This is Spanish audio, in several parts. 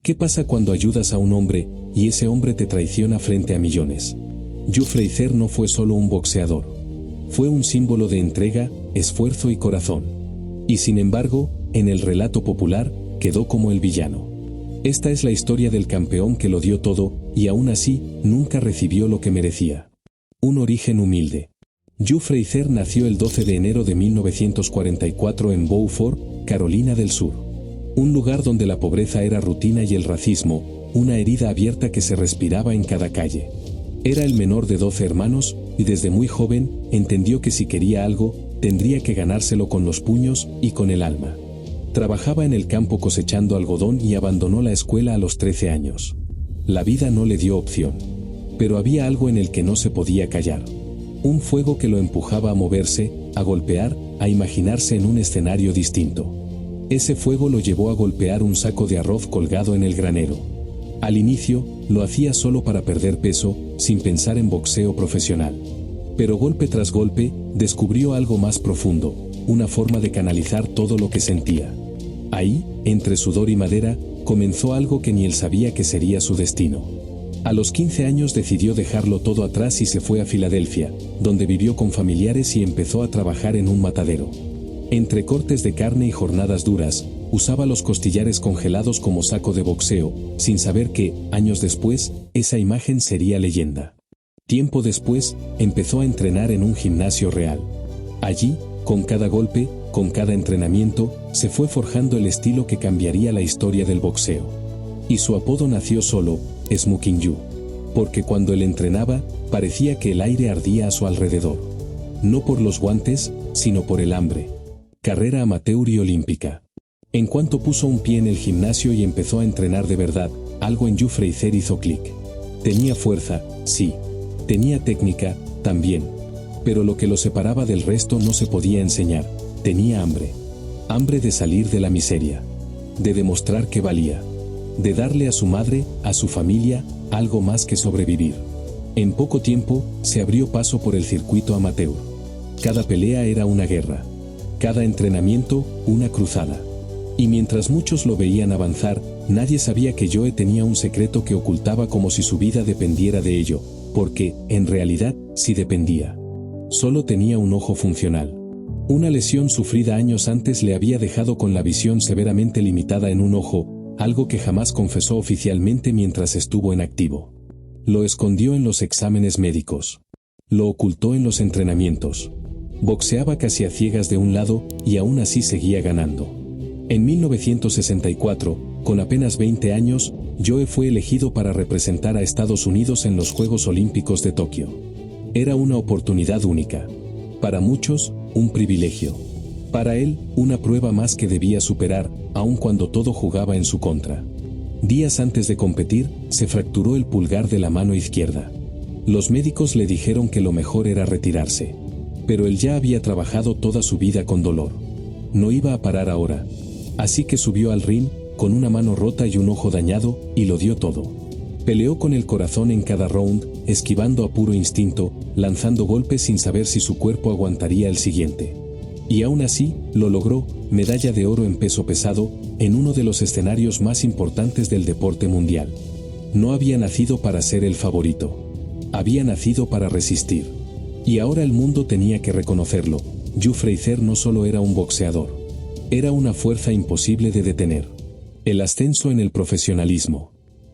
¿Qué pasa cuando ayudas a un hombre y ese hombre te traiciona frente a millones? Joe Frazier no fue solo un boxeador. Fue un símbolo de entrega, esfuerzo y corazón. Y sin embargo, en el relato popular, quedó como el villano. Esta es la historia del campeón que lo dio todo, y aún así, nunca recibió lo que merecía. Un origen humilde. Joe Frazier nació el 12 de enero de 1944 en Beaufort, Carolina del Sur. Un lugar donde la pobreza era rutina y el racismo, una herida abierta que se respiraba en cada calle. Era el menor de 12 hermanos, y desde muy joven, entendió que si quería algo, tendría que ganárselo con los puños y con el alma. Trabajaba en el campo cosechando algodón y abandonó la escuela a los 13 años. La vida no le dio opción. Pero había algo en el que no se podía callar. Un fuego que lo empujaba a moverse, a golpear, a imaginarse en un escenario distinto. Ese fuego lo llevó a golpear un saco de arroz colgado en el granero. Al inicio, lo hacía solo para perder peso, sin pensar en boxeo profesional. Pero golpe tras golpe, descubrió algo más profundo, una forma de canalizar todo lo que sentía. Ahí, entre sudor y madera, comenzó algo que ni él sabía que sería su destino. A los 15 años decidió dejarlo todo atrás y se fue a Filadelfia, donde vivió con familiares y empezó a trabajar en un matadero. Entre cortes de carne y jornadas duras, usaba los costillares congelados como saco de boxeo, sin saber que, años después, esa imagen sería leyenda. Tiempo después, empezó a entrenar en un gimnasio real. Allí, con cada golpe, con cada entrenamiento, se fue forjando el estilo que cambiaría la historia del boxeo. Y su apodo nació solo, Smoking Joe. Porque cuando él entrenaba, parecía que el aire ardía a su alrededor. No por los guantes, sino por el hambre. Carrera amateur y olímpica. En cuanto puso un pie en el gimnasio y empezó a entrenar de verdad, algo en Joe Frazier hizo clic. Tenía fuerza, sí. Tenía técnica, también. Pero lo que lo separaba del resto no se podía enseñar. Tenía hambre. Hambre de salir de la miseria. De demostrar que valía. De darle a su madre, a su familia, algo más que sobrevivir. En poco tiempo, se abrió paso por el circuito amateur. Cada pelea era una guerra. Cada entrenamiento, una cruzada. Y mientras muchos lo veían avanzar, nadie sabía que Joe tenía un secreto que ocultaba como si su vida dependiera de ello, porque, en realidad, sí dependía. Solo tenía un ojo funcional. Una lesión sufrida años antes le había dejado con la visión severamente limitada en un ojo, algo que jamás confesó oficialmente mientras estuvo en activo. Lo escondió en los exámenes médicos. Lo ocultó en los entrenamientos. Boxeaba casi a ciegas de un lado, y aún así seguía ganando. En 1964, con apenas 20 años, Joe fue elegido para representar a Estados Unidos en los Juegos Olímpicos de Tokio. Era una oportunidad única. Para muchos, un privilegio. Para él, una prueba más que debía superar, aun cuando todo jugaba en su contra. Días antes de competir, se fracturó el pulgar de la mano izquierda. Los médicos le dijeron que lo mejor era retirarse. Pero él ya había trabajado toda su vida con dolor. No iba a parar ahora. Así que subió al ring, con una mano rota y un ojo dañado, y lo dio todo. Peleó con el corazón en cada round, esquivando a puro instinto, lanzando golpes sin saber si su cuerpo aguantaría el siguiente. Y aún así, lo logró, medalla de oro en peso pesado, en uno de los escenarios más importantes del deporte mundial. No había nacido para ser el favorito. Había nacido para resistir. Y ahora el mundo tenía que reconocerlo. Joe Frazier no solo era un boxeador. Era una fuerza imposible de detener. El ascenso en el profesionalismo.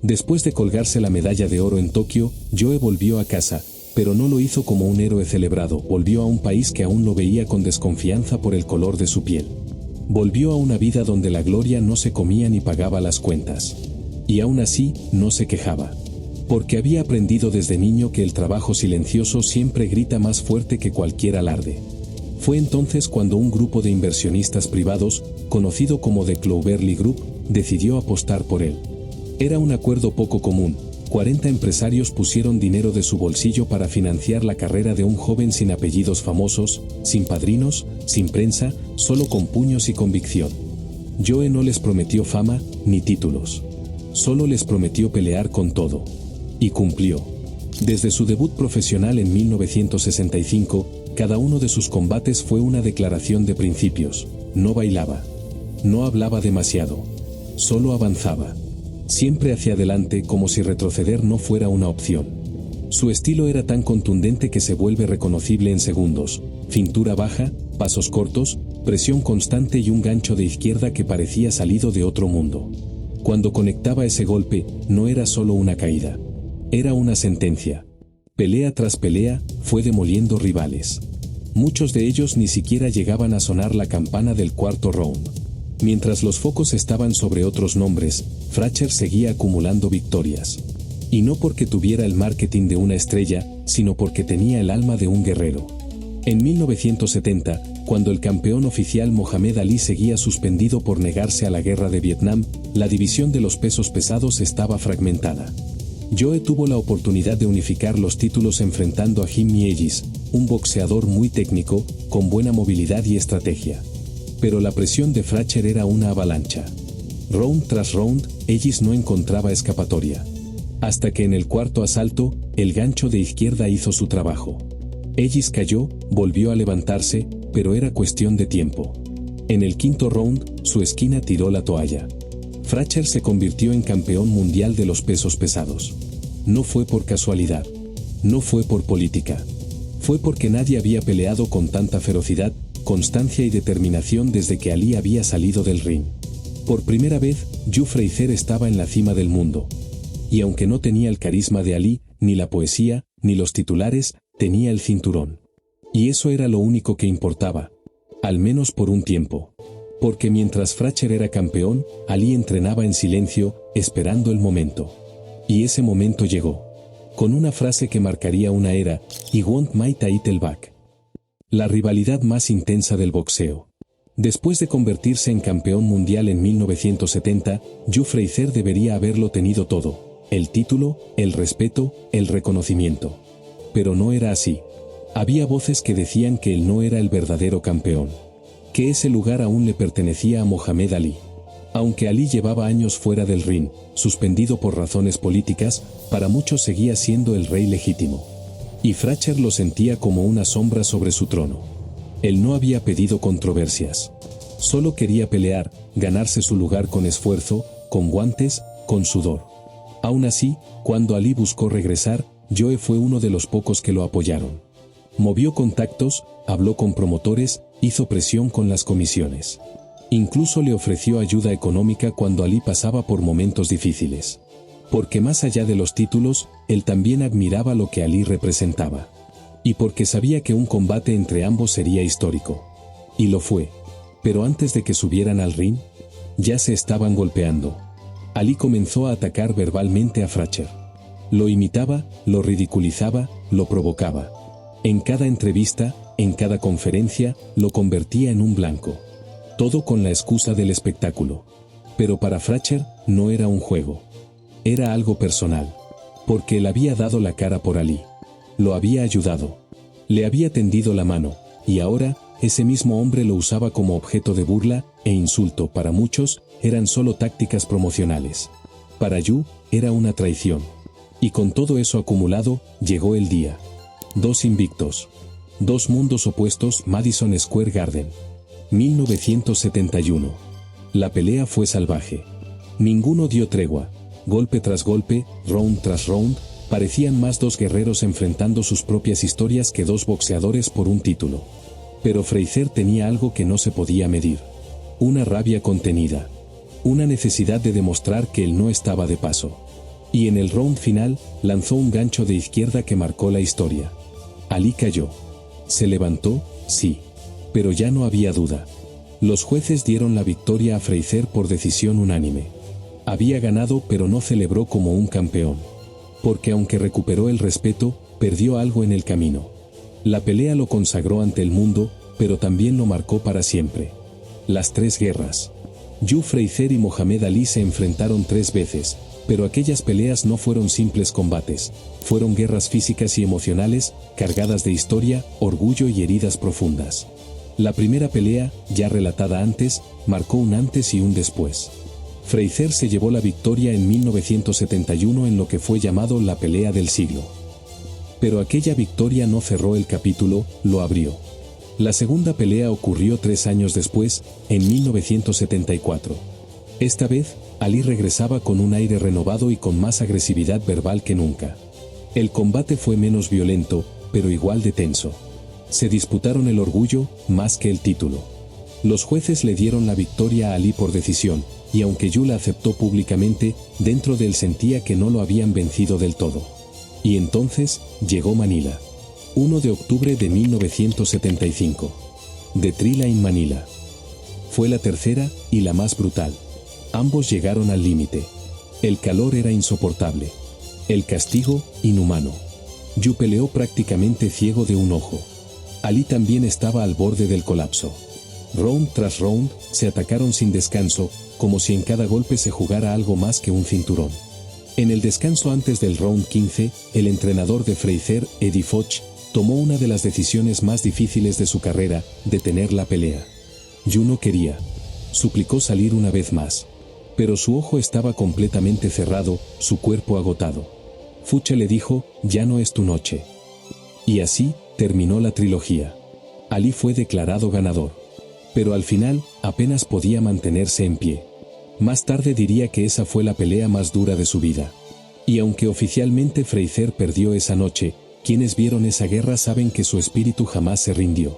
Después de colgarse la medalla de oro en Tokio, Joe volvió a casa, pero no lo hizo como un héroe celebrado. Volvió a un país que aún lo veía con desconfianza por el color de su piel. Volvió a una vida donde la gloria no se comía ni pagaba las cuentas. Y aún así, no se quejaba. Porque había aprendido desde niño que el trabajo silencioso siempre grita más fuerte que cualquier alarde. Fue entonces cuando un grupo de inversionistas privados, conocido como The Cloverleaf Group, decidió apostar por él. Era un acuerdo poco común. 40 empresarios pusieron dinero de su bolsillo para financiar la carrera de un joven sin apellidos famosos, sin padrinos, sin prensa, solo con puños y convicción. Joe no les prometió fama, ni títulos. Solo les prometió pelear con todo. Y cumplió. Desde su debut profesional en 1965, cada uno de sus combates fue una declaración de principios. No bailaba. No hablaba demasiado. Solo avanzaba. Siempre hacia adelante, como si retroceder no fuera una opción. Su estilo era tan contundente que se vuelve reconocible en segundos: cintura baja, pasos cortos, presión constante y un gancho de izquierda que parecía salido de otro mundo. Cuando conectaba ese golpe, no era solo una caída. Era una sentencia. Pelea tras pelea, fue demoliendo rivales. Muchos de ellos ni siquiera llegaban a sonar la campana del cuarto round. Mientras los focos estaban sobre otros nombres, Fracture seguía acumulando victorias. Y no porque tuviera el marketing de una estrella, sino porque tenía el alma de un guerrero. En 1970, cuando el campeón oficial Mohamed Ali seguía suspendido por negarse a la guerra de Vietnam, la división de los pesos pesados estaba fragmentada. Joe tuvo la oportunidad de unificar los títulos enfrentando a Jimmy Ellis, un boxeador muy técnico, con buena movilidad y estrategia. Pero la presión de Fracture era una avalancha. Round tras round, Ellis no encontraba escapatoria. Hasta que en el cuarto asalto, el gancho de izquierda hizo su trabajo. Ellis cayó, volvió a levantarse, pero era cuestión de tiempo. En el quinto round, su esquina tiró la toalla. Fracture se convirtió en campeón mundial de los pesos pesados. No fue por casualidad. No fue por política. Fue porque nadie había peleado con tanta ferocidad, constancia y determinación desde que Ali había salido del ring. Por primera vez, Joe Frazier estaba en la cima del mundo. Y aunque no tenía el carisma de Ali, ni la poesía, ni los titulares, tenía el cinturón. Y eso era lo único que importaba. Al menos por un tiempo. Porque mientras Fracture era campeón, Ali entrenaba en silencio, esperando el momento. Y ese momento llegó. Con una frase que marcaría una era: "I want my title back". La rivalidad más intensa del boxeo. Después de convertirse en campeón mundial en 1970, Joe Frazier debería haberlo tenido todo: el título, el respeto, el reconocimiento. Pero no era así. Había voces que decían que él no era el verdadero campeón. Que ese lugar aún le pertenecía a Mohamed Ali. Aunque Ali llevaba años fuera del ring, suspendido por razones políticas, para muchos seguía siendo el rey legítimo. Y Fracture lo sentía como una sombra sobre su trono. Él no había pedido controversias. Solo quería pelear, ganarse su lugar con esfuerzo, con guantes, con sudor. Aún así, cuando Ali buscó regresar, Joe fue uno de los pocos que lo apoyaron. Movió contactos, habló con promotores, hizo presión con las comisiones. Incluso le ofreció ayuda económica cuando Ali pasaba por momentos difíciles. Porque más allá de los títulos, él también admiraba lo que Ali representaba. Y porque sabía que un combate entre ambos sería histórico. Y lo fue. Pero antes de que subieran al ring, ya se estaban golpeando. Ali comenzó a atacar verbalmente a Fracture. Lo imitaba, lo ridiculizaba, lo provocaba. En cada entrevista, en cada conferencia, lo convertía en un blanco. Todo con la excusa del espectáculo. Pero para Fracture, no era un juego. Era algo personal. Porque él había dado la cara por Ali. Lo había ayudado. Le había tendido la mano, y ahora, ese mismo hombre lo usaba como objeto de burla e insulto. Para muchos, eran solo tácticas promocionales. Para Joe, era una traición. Y con todo eso acumulado, llegó el día. 2 invictos. 2 mundos opuestos. Madison Square Garden. 1971. La pelea fue salvaje. Ninguno dio tregua. Golpe tras golpe, round tras round, parecían más 2 guerreros enfrentando sus propias historias que 2 boxeadores por un título. Pero Frazier tenía algo que no se podía medir. Una rabia contenida. Una necesidad de demostrar que él no estaba de paso. Y en el round final, lanzó un gancho de izquierda que marcó la historia. Ali cayó. Se levantó, sí. Pero ya no había duda. Los jueces dieron la victoria a Frazier por decisión unánime. Había ganado, pero no celebró como un campeón. Porque aunque recuperó el respeto, perdió algo en el camino. La pelea lo consagró ante el mundo, pero también lo marcó para siempre. Las 3 guerras. Joe Frazier y Mohamed Ali se enfrentaron 3 veces, pero aquellas peleas no fueron simples combates, fueron guerras físicas y emocionales, cargadas de historia, orgullo y heridas profundas. La primera pelea, ya relatada antes, marcó un antes y un después. Frazier se llevó la victoria en 1971 en lo que fue llamado la pelea del siglo. Pero aquella victoria no cerró el capítulo, lo abrió. La segunda pelea ocurrió 3 años después, en 1974. Esta vez, Ali regresaba con un aire renovado y con más agresividad verbal que nunca. El combate fue menos violento, pero igual de tenso. Se disputaron el orgullo, más que el título. Los jueces le dieron la victoria a Ali por decisión, y aunque Yu la aceptó públicamente, dentro de él sentía que no lo habían vencido del todo. Y entonces, llegó Manila. 1 de octubre de 1975. The Thrilla in Manila. Fue la tercera, y la más brutal. Ambos llegaron al límite. El calor era insoportable. El castigo, inhumano. Yu peleó prácticamente ciego de un ojo. Ali también estaba al borde del colapso. Round tras round, se atacaron sin descanso, como si en cada golpe se jugara algo más que un cinturón. En el descanso antes del round 15, el entrenador de Frazier, Eddie Foch, tomó una de las decisiones más difíciles de su carrera: detener la pelea. Yu no quería. Suplicó salir una vez más. Pero su ojo estaba completamente cerrado, su cuerpo agotado. Foch le dijo: ya no es tu noche. Y así, terminó la trilogía. Ali fue declarado ganador. Pero al final, apenas podía mantenerse en pie. Más tarde diría que esa fue la pelea más dura de su vida. Y aunque oficialmente Frazier perdió esa noche, quienes vieron esa guerra saben que su espíritu jamás se rindió.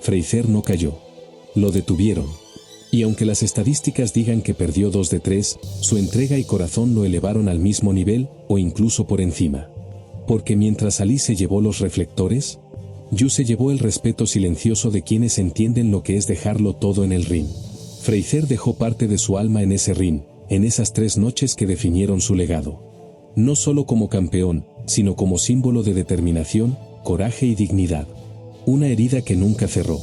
Frazier no cayó. Lo detuvieron. Y aunque las estadísticas digan que perdió 2 de 3, su entrega y corazón lo elevaron al mismo nivel, o incluso por encima. Porque mientras Ali se llevó los reflectores, Yu se llevó el respeto silencioso de quienes entienden lo que es dejarlo todo en el ring. Frazier dejó parte de su alma en ese ring, en esas 3 noches que definieron su legado. No solo como campeón, sino como símbolo de determinación, coraje y dignidad. Una herida que nunca cerró.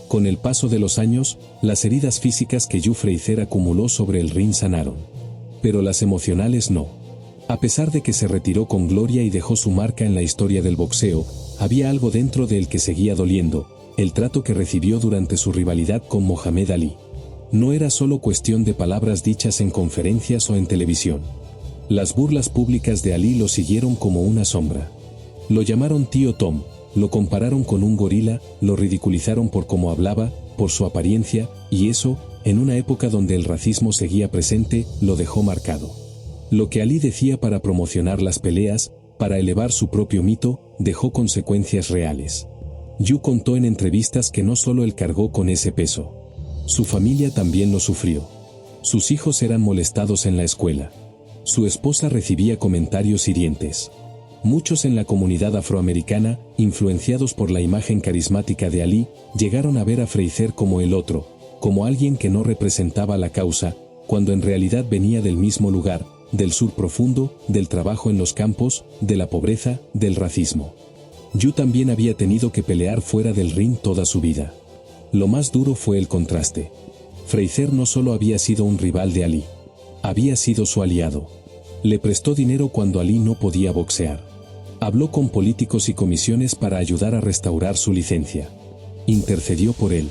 Con el paso de los años, las heridas físicas que Yu Frazier acumuló sobre el ring sanaron. Pero las emocionales no. A pesar de que se retiró con gloria y dejó su marca en la historia del boxeo, había algo dentro de él que seguía doliendo: el trato que recibió durante su rivalidad con Mohamed Ali. No era solo cuestión de palabras dichas en conferencias o en televisión. Las burlas públicas de Ali lo siguieron como una sombra. Lo llamaron tío Tom. Lo compararon con un gorila, lo ridiculizaron por cómo hablaba, por su apariencia, y eso, en una época donde el racismo seguía presente, lo dejó marcado. Lo que Ali decía para promocionar las peleas, para elevar su propio mito, dejó consecuencias reales. Yu contó en entrevistas que no solo él cargó con ese peso. Su familia también lo sufrió. Sus hijos eran molestados en la escuela. Su esposa recibía comentarios hirientes. Muchos en la comunidad afroamericana, influenciados por la imagen carismática de Ali, llegaron a ver a Frazier como el otro, como alguien que no representaba la causa, cuando en realidad venía del mismo lugar, del sur profundo, del trabajo en los campos, de la pobreza, del racismo. Yu también había tenido que pelear fuera del ring toda su vida. Lo más duro fue el contraste. Frazier no solo había sido un rival de Ali, había sido su aliado. Le prestó dinero cuando Ali no podía boxear. Habló con políticos y comisiones para ayudar a restaurar su licencia. Intercedió por él.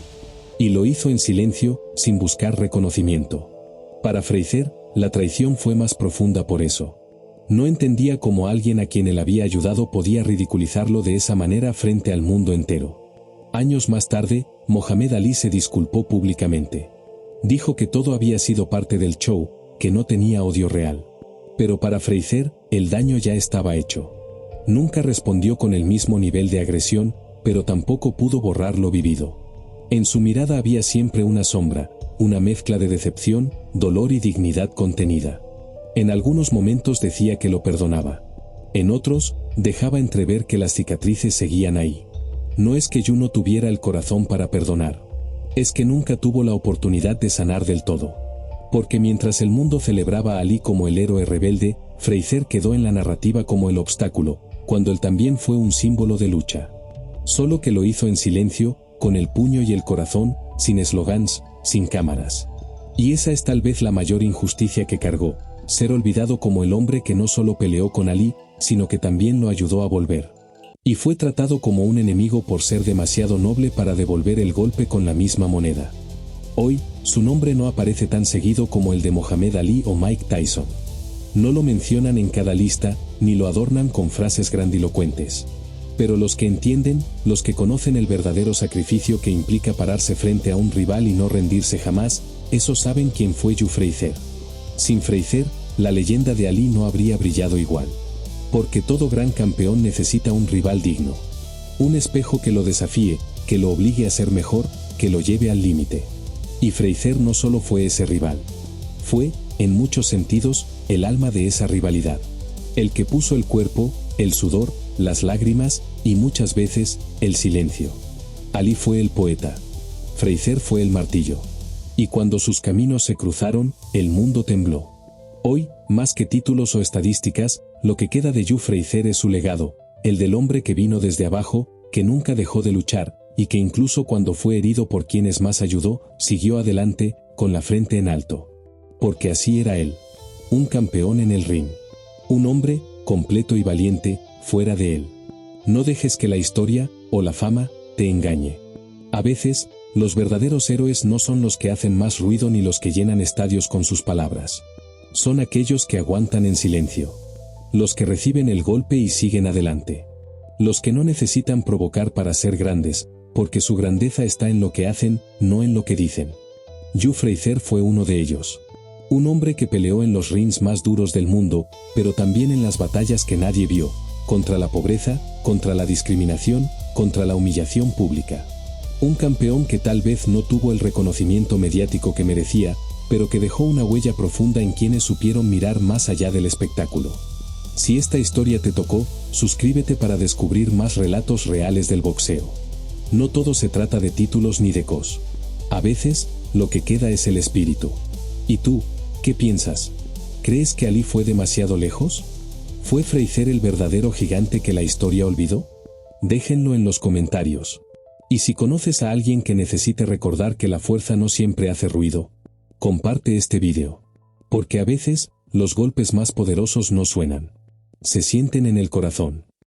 Y lo hizo en silencio, sin buscar reconocimiento. Para Frazier, la traición fue más profunda por eso. No entendía cómo alguien a quien él había ayudado podía ridiculizarlo de esa manera frente al mundo entero. Años más tarde, Mohamed Ali se disculpó públicamente. Dijo que todo había sido parte del show, que no tenía odio real. Pero para Frazier, el daño ya estaba hecho. Nunca respondió con el mismo nivel de agresión, pero tampoco pudo borrar lo vivido. En su mirada había siempre una sombra, una mezcla de decepción, dolor y dignidad contenida. En algunos momentos decía que lo perdonaba. En otros, dejaba entrever que las cicatrices seguían ahí. No es que Yu no tuviera el corazón para perdonar. Es que nunca tuvo la oportunidad de sanar del todo. Porque mientras el mundo celebraba a Ali como el héroe rebelde, Frazier quedó en la narrativa como el obstáculo, cuando él también fue un símbolo de lucha. Solo que lo hizo en silencio, con el puño y el corazón, sin eslogans, sin cámaras. Y esa es tal vez la mayor injusticia que cargó, ser olvidado como el hombre que no solo peleó con Ali, sino que también lo ayudó a volver. Y fue tratado como un enemigo por ser demasiado noble para devolver el golpe con la misma moneda. Hoy, su nombre no aparece tan seguido como el de Mohamed Ali o Mike Tyson. No lo mencionan en cada lista, ni lo adornan con frases grandilocuentes. Pero los que entienden, los que conocen el verdadero sacrificio que implica pararse frente a un rival y no rendirse jamás, esos saben quién fue Joe Frazier. Sin Frazier, la leyenda de Ali no habría brillado igual. Porque todo gran campeón necesita un rival digno. Un espejo que lo desafíe, que lo obligue a ser mejor, que lo lleve al límite. Y Frazier no solo fue ese rival. Fue, en muchos sentidos, el alma de esa rivalidad. El que puso el cuerpo, el sudor, las lágrimas, y muchas veces, el silencio. Ali fue el poeta. Frazier fue el martillo. Y cuando sus caminos se cruzaron, el mundo tembló. Hoy, más que títulos o estadísticas, lo que queda de Joe Frazier es su legado, el del hombre que vino desde abajo, que nunca dejó de luchar, y que incluso cuando fue herido por quienes más ayudó, siguió adelante, con la frente en alto. Porque así era él. Un campeón en el ring. Un hombre, completo y valiente, fuera de él. No dejes que la historia, o la fama, te engañe. A veces, los verdaderos héroes no son los que hacen más ruido ni los que llenan estadios con sus palabras. Son aquellos que aguantan en silencio. Los que reciben el golpe y siguen adelante. Los que no necesitan provocar para ser grandes, porque su grandeza está en lo que hacen, no en lo que dicen. Joe Frazier fue uno de ellos. Un hombre que peleó en los rings más duros del mundo, pero también en las batallas que nadie vio, contra la pobreza, contra la discriminación, contra la humillación pública. Un campeón que tal vez no tuvo el reconocimiento mediático que merecía, pero que dejó una huella profunda en quienes supieron mirar más allá del espectáculo. Si esta historia te tocó, suscríbete para descubrir más relatos reales del boxeo. No todo se trata de títulos ni de cos. A veces, lo que queda es el espíritu. ¿Y tú, qué piensas? ¿Crees que Ali fue demasiado lejos? ¿Fue Frazier el verdadero gigante que la historia olvidó? Déjenlo en los comentarios. Y si conoces a alguien que necesite recordar que la fuerza no siempre hace ruido, comparte este vídeo. Porque a veces, los golpes más poderosos no suenan. Se sienten en el corazón.